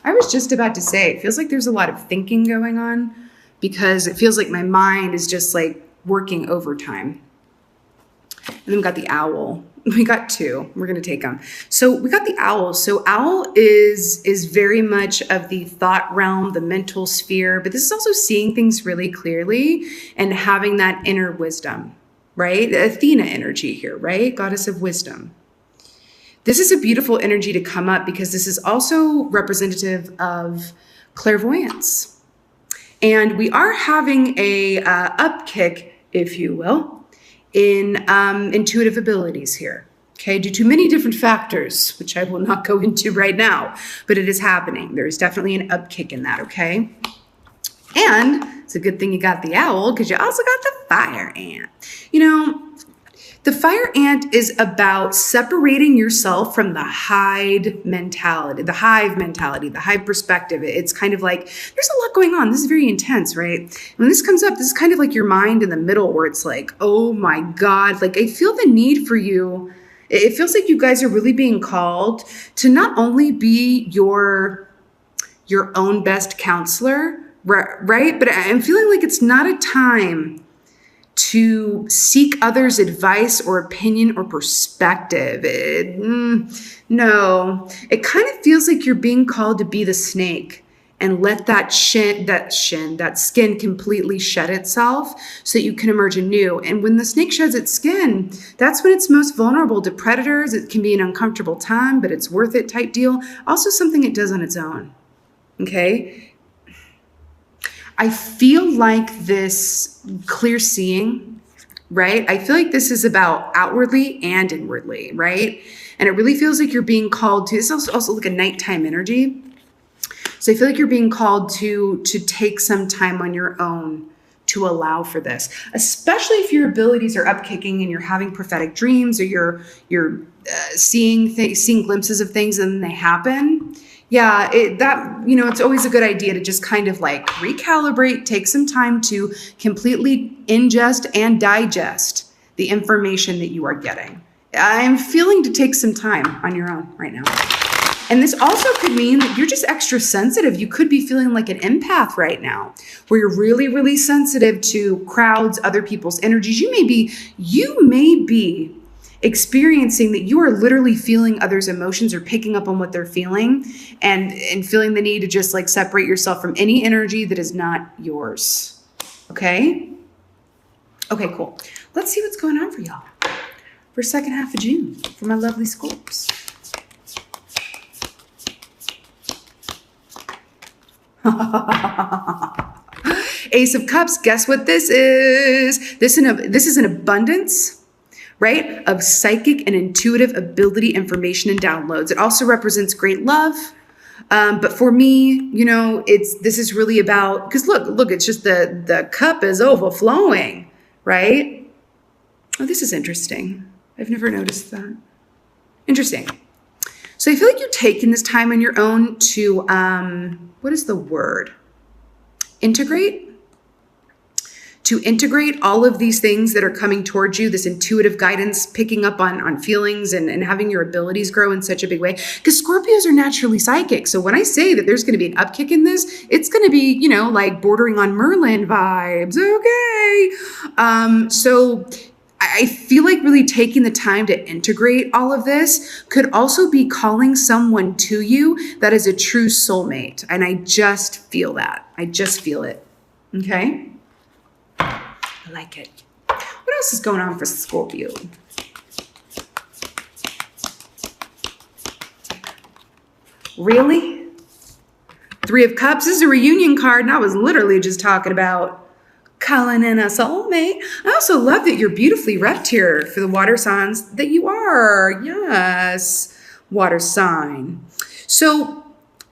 I was just about to say, it feels like there's a lot of thinking going on because it feels like my mind is just like working overtime. And then we got the owl. We got two. We're going to take them. So we got the owl. So owl is very much of the thought realm, the mental sphere, but this is also seeing things really clearly and having that inner wisdom, right? The Athena energy here, right? Goddess of wisdom. This is a beautiful energy to come up because this is also representative of clairvoyance. And we are having a upkick, if you will, in intuitive abilities here, okay, due to many different factors, which I will not go into right now, but it is happening. There's definitely an upkick in that, okay? And it's a good thing you got the owl because you also got the fire ant. You know, the fire ant is about separating yourself from the hive mentality, the hive perspective. It's kind of like, there's a lot going on. This is very intense, right? When this comes up, this is kind of like your mind in the middle where it's like, oh my God, like I feel the need for you. It feels like you guys are really being called to not only be your own best counselor, right? But I'm feeling like it's not a time to seek others' advice or opinion or perspective. No, it kind of feels like you're being called to be the snake and let that skin completely shed itself so that you can emerge anew. And when the snake sheds its skin, that's when it's most vulnerable to predators. It can be an uncomfortable time, but it's worth it type deal. Also something it does on its own, okay? I feel like this clear seeing, right? I feel like this is about outwardly and inwardly, right? And it really feels like you're being called to, this is also like a nighttime energy. So I feel like you're being called to take some time on your own to allow for this, especially if your abilities are upkicking and you're having prophetic dreams or you're seeing glimpses of things and then they happen. Yeah, it's always a good idea to just kind of like recalibrate, take some time to completely ingest and digest the information that you are getting. I'm feeling to take some time on your own right now. And this also could mean that you're just extra sensitive. You could be feeling like an empath right now, where you're really, really sensitive to crowds, other people's energies. You may be experiencing that you are literally feeling others' emotions or picking up on what they're feeling and feeling the need to just like separate yourself from any energy that is not yours. Okay? Okay, cool. Let's see what's going on for y'all for second half of June for my lovely Scorps. Ace of Cups, guess what this is? This is an abundance, right, of psychic and intuitive ability, information, and downloads. It also represents great love. But for me, this is really about, because look, it's just the cup is overflowing, right? Oh, this is interesting. I've never noticed that. Interesting. So I feel like you're taking this time on your own to, what is the word? Integrate? To integrate all of these things that are coming towards you, this intuitive guidance, picking up on feelings and having your abilities grow in such a big way. Because Scorpios are naturally psychic. So when I say that there's going to be an upkick in this, it's going to be, like bordering on Merlin vibes. Okay. So I feel like really taking the time to integrate all of this could also be calling someone to you that is a true soulmate. And I just feel that. I just feel it. Okay. I like it. What else is going on for Scorpio? Really? Three of Cups. This is a reunion card, and I was literally just talking about calling in a soulmate. I also love that you're beautifully repped here for the water signs that you are. Yes, water sign. So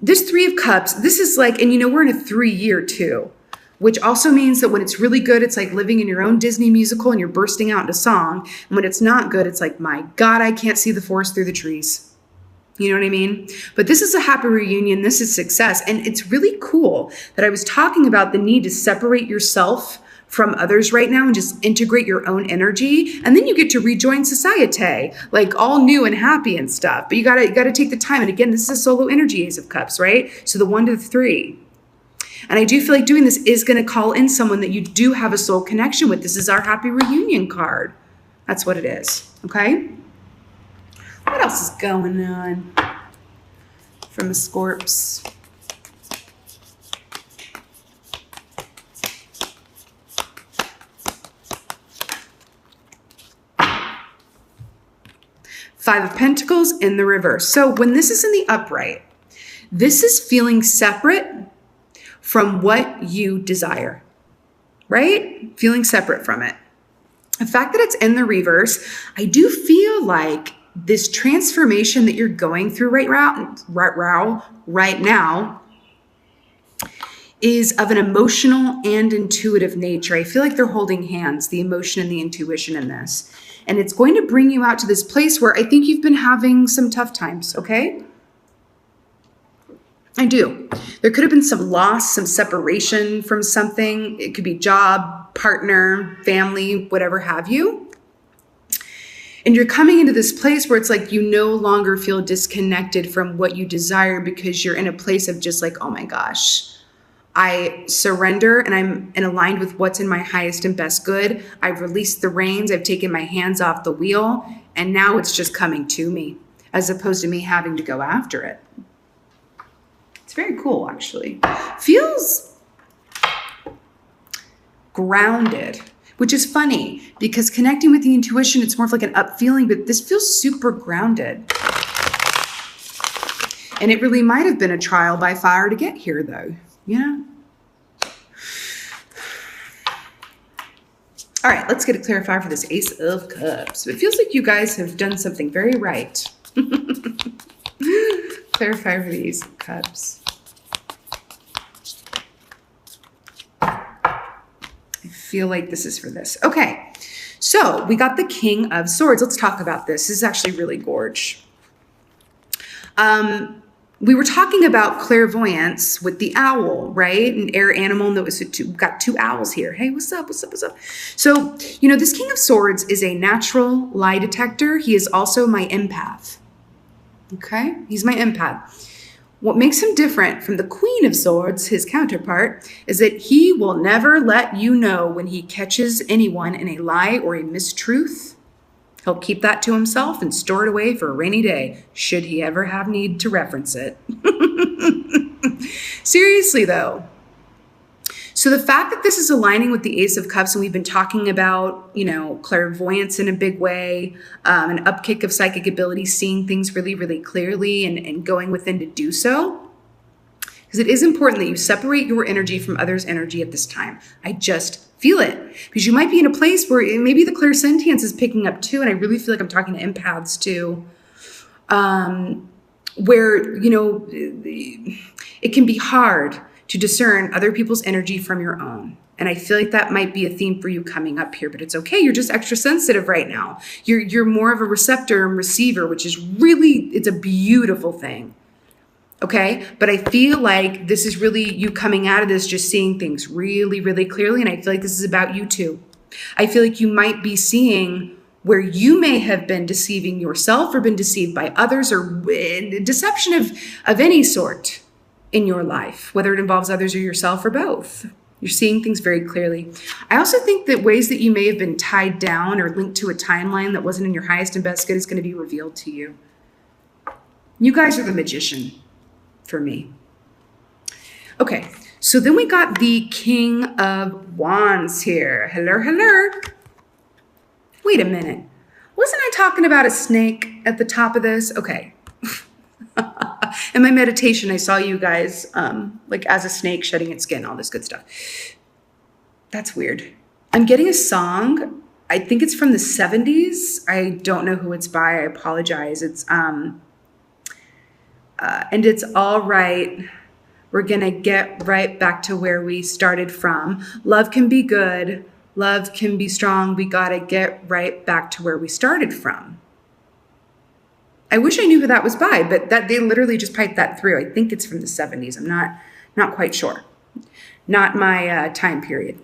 this Three of Cups, this is like, and we're in a 3-year too, which also means that when it's really good, it's like living in your own Disney musical and you're bursting out into song. And when it's not good, it's like, my God, I can't see the forest through the trees. You know what I mean? But this is a happy reunion. This is success. And it's really cool that I was talking about the need to separate yourself from others right now and just integrate your own energy. And then you get to rejoin society, like all new and happy and stuff. But you gotta take the time. And again, this is a solo energy, Ace of Cups, right? So the 1 to the 3. And I do feel like doing this is going to call in someone that you do have a soul connection with. This is our happy reunion card. That's what it is. Okay. What else is going on from the Scorps? Five of Pentacles in the reverse. So when this is in the upright, this is feeling separate from what you desire, right? Feeling separate from it. The fact that it's in the reverse, I do feel like this transformation that you're going through right now is of an emotional and intuitive nature. I feel like they're holding hands, the emotion and the intuition in this. And it's going to bring you out to this place where I think you've been having some tough times, okay? I do. There could have been some loss, some separation from something. It could be job, partner, family, whatever have you. And you're coming into this place where it's like you no longer feel disconnected from what you desire because you're in a place of just like, oh my gosh, I surrender and I'm aligned with what's in my highest and best good. I've released the reins. I've taken my hands off the wheel. And now it's just coming to me as opposed to me having to go after it. It's very cool, actually. Feels grounded, which is funny because connecting with the intuition, it's more of like an up feeling, but this feels super grounded. And it really might have been a trial by fire to get here, though. Yeah. All right, let's get a clarifier for this Ace of Cups. It feels like you guys have done something very right. Clarifier for the Ace of Cups. I feel like this is for this. Okay, so we got the King of Swords. Let's talk about this. This is actually really gorge. We were talking about clairvoyance with the owl, right? An air animal that was got two owls here. Hey, what's up? What's up? What's up? So, you know, this King of Swords is a natural lie detector. He is also my empath. Okay? He's my empath. What makes him different from the Queen of Swords, his counterpart, is that he will never let you know when he catches anyone in a lie or a mistruth. He'll keep that to himself and store it away for a rainy day, should he ever have need to reference it. Seriously, though. So the fact that this is aligning with the Ace of Cups, and we've been talking about, you know, clairvoyance in a big way, an upkick of psychic ability, seeing things really, really clearly and going within to do so. Because it is important that you separate your energy from others' energy at this time. I just feel it. Because you might be in a place where maybe the clairsentience is picking up too, and I really feel like I'm talking to empaths too, where, you know, it can be hard to discern other people's energy from your own. And I feel like that might be a theme for you coming up here, but it's okay. You're just extra sensitive right now. You're more of a receptor and receiver, which is really, it's a beautiful thing. Okay. But I feel like this is really you coming out of this, just seeing things really, really clearly. And I feel like this is about you too. I feel like you might be seeing where you may have been deceiving yourself or been deceived by others, or deception of any sort in your life, whether it involves others or yourself or both. You're seeing things very clearly. I also think that ways that you may have been tied down or linked to a timeline that wasn't in your highest and best good is going to be revealed to you. You guys are the magician for me. Okay, so then we got the King of Wands here. Hello, hello. Wait a minute. Wasn't I talking about a snake at the top of this? Okay. In my meditation, I saw you guys like as a snake shedding its skin, all this good stuff. That's weird. I'm getting a song. I think it's from the 70s. I don't know who it's by. I apologize. It's and it's all right. We're gonna get right back to where we started from. Love can be good. Love can be strong. We gotta get right back to where we started from. I wish I knew who that was by, but that they literally just piped that through. I think it's from the 70s. I'm not quite sure. Not my time period.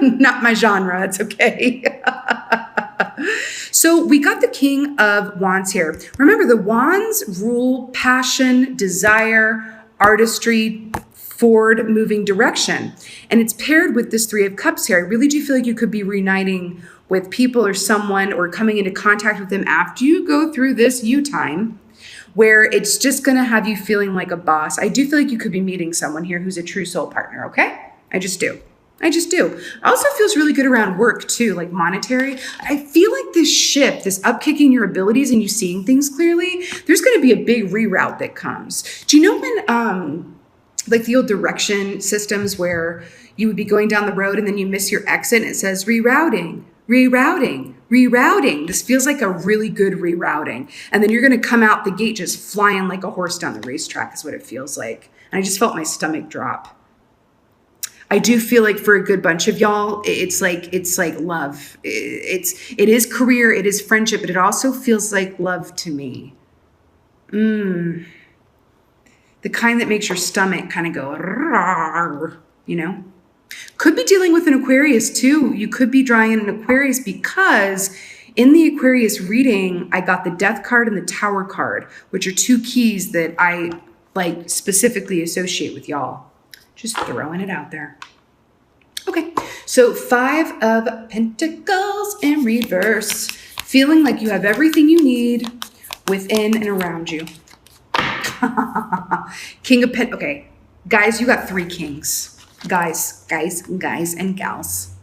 Not my genre. It's okay. So we got the King of Wands here. Remember, the Wands rule passion, desire, artistry, forward moving direction. And it's paired with this Three of Cups here. I really do feel like you could be reuniting with people or someone or coming into contact with them after you go through this you time, where it's just going to have you feeling like a boss. I do feel like you could be meeting someone here who's a true soul partner, okay? I just do. I just do. It also feels really good around work too, like monetary. I feel like this shift, this upkicking your abilities and you seeing things clearly, there's going to be a big reroute that comes. Do you know when, like the old direction systems where you would be going down the road and then you miss your exit and it says rerouting, rerouting, rerouting. This feels like a really good rerouting. And then you're going to come out the gate just flying like a horse down the racetrack is what it feels like. And I just felt my stomach drop. I do feel like for a good bunch of y'all, it's like love. It is career, it is friendship, but it also feels like love to me. The kind that makes your stomach kind of go, you know? Could be dealing with an Aquarius too. You could be drawing in an Aquarius because in the Aquarius reading, I got the Death card and the Tower card, which are two keys that I like specifically associate with y'all. Just throwing it out there. Okay, so Five of Pentacles in reverse. Feeling like you have everything you need within and around you. King of Pentacles. Okay, guys, you got three kings. Guys, and gals.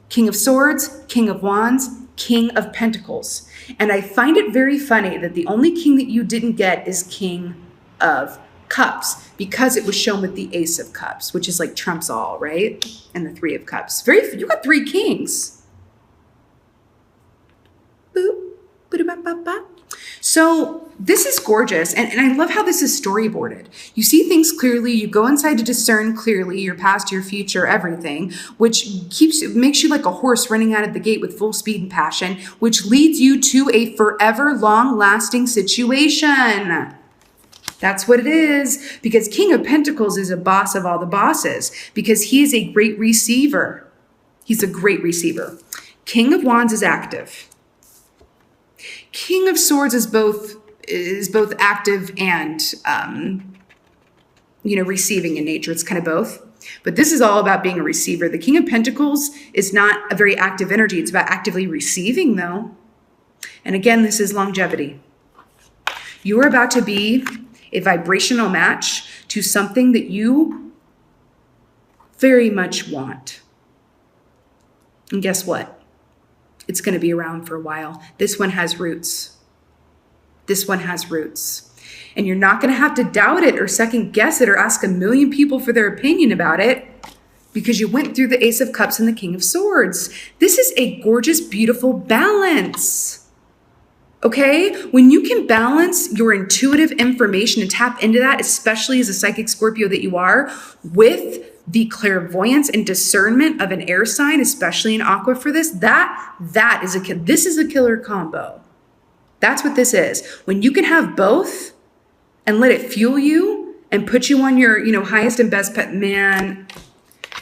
King of Swords, King of Wands, King of Pentacles. And I find it very funny that the only king that you didn't get is King of Cups, because it was shown with the Ace of Cups, which is like trumps all, right? And the Three of Cups. You got three kings. Boop, ba-da-ba-ba-ba. So this is gorgeous. And I love how this is storyboarded. You see things clearly. You go inside to discern clearly your past, your future, everything, which makes you like a horse running out of the gate with full speed and passion, which leads you to a forever long-lasting situation. That's what it is, because King of Pentacles is a boss of all the bosses, because he is a great receiver. He's a great receiver. King of Wands is active. King of Swords is both active and, receiving in nature. It's kind of both. But this is all about being a receiver. The King of Pentacles is not a very active energy. It's about actively receiving, though. And again, this is longevity. You are about to be a vibrational match to something that you very much want. And guess what? It's going to be around for a while. This one has roots. This one has roots. And you're not going to have to doubt it or second guess it or ask a million people for their opinion about it, because you went through the Ace of Cups and the King of Swords. This is a gorgeous, beautiful balance. Okay, when you can balance your intuitive information and tap into that, especially as a psychic Scorpio that you are, with the clairvoyance and discernment of an air sign, especially in Aqua for this, this is a killer combo. That's what this is. When you can have both and let it fuel you and put you on your, highest and best pet, man,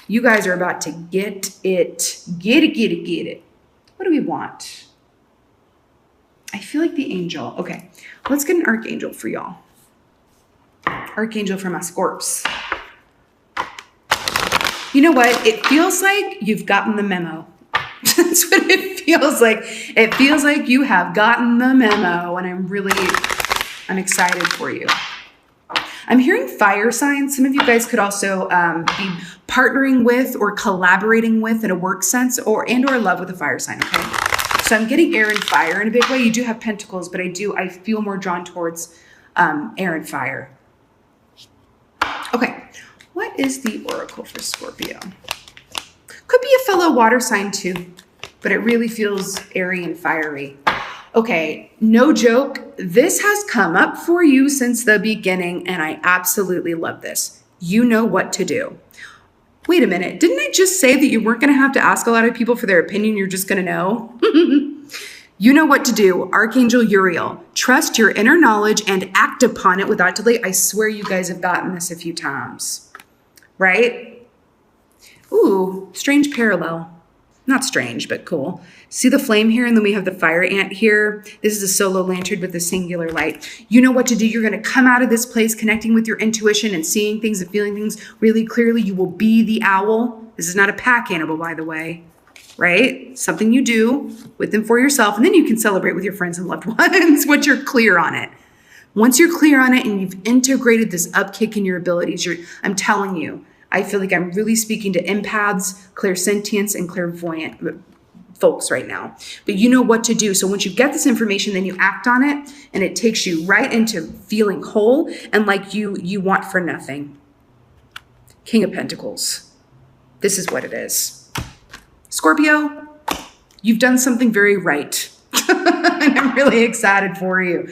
you guys are about to get it. Get it. What do we want? I feel like the angel. Okay, let's get an archangel for y'all. Archangel for my Scorps. You know what? It feels like you've gotten the memo. That's what it feels like. It feels like you have gotten the memo, and I'm excited for you. I'm hearing fire signs. Some of you guys could also be partnering with or collaborating with in a work sense or love with a fire sign, okay? So I'm getting air and fire in a big way. You do have pentacles, but I feel more drawn towards air and fire. Okay, what is the oracle for Scorpio? Could be a fellow water sign too, but it really feels airy and fiery. Okay, no joke. This has come up for you since the beginning, and I absolutely love this. You know what to do. Wait a minute, didn't I just say that you weren't going to have to ask a lot of people for their opinion? You're just going to know? You know what to do. Archangel Uriel. Trust your inner knowledge and act upon it without delay. I swear you guys have gotten this a few times, right? Ooh, strange parallel. Not strange, but cool. See the flame here, and then we have the fire ant here. This is a solo lantern with a singular light. You know what to do. You're going to come out of this place connecting with your intuition and seeing things and feeling things really clearly. You will be the owl. This is not a pack animal, by the way, right? Something you do with and for yourself, and then you can celebrate with your friends and loved ones once you're clear on it. Once you're clear on it and you've integrated this upkick in your abilities, I'm telling you, I feel like I'm really speaking to empaths, clairsentients, and clairvoyant folks right now. But you know what to do. So once you get this information, then you act on it, and it takes you right into feeling whole and like you want for nothing. King of Pentacles. This is what it is. Scorpio, you've done something very right. And I'm really excited for you.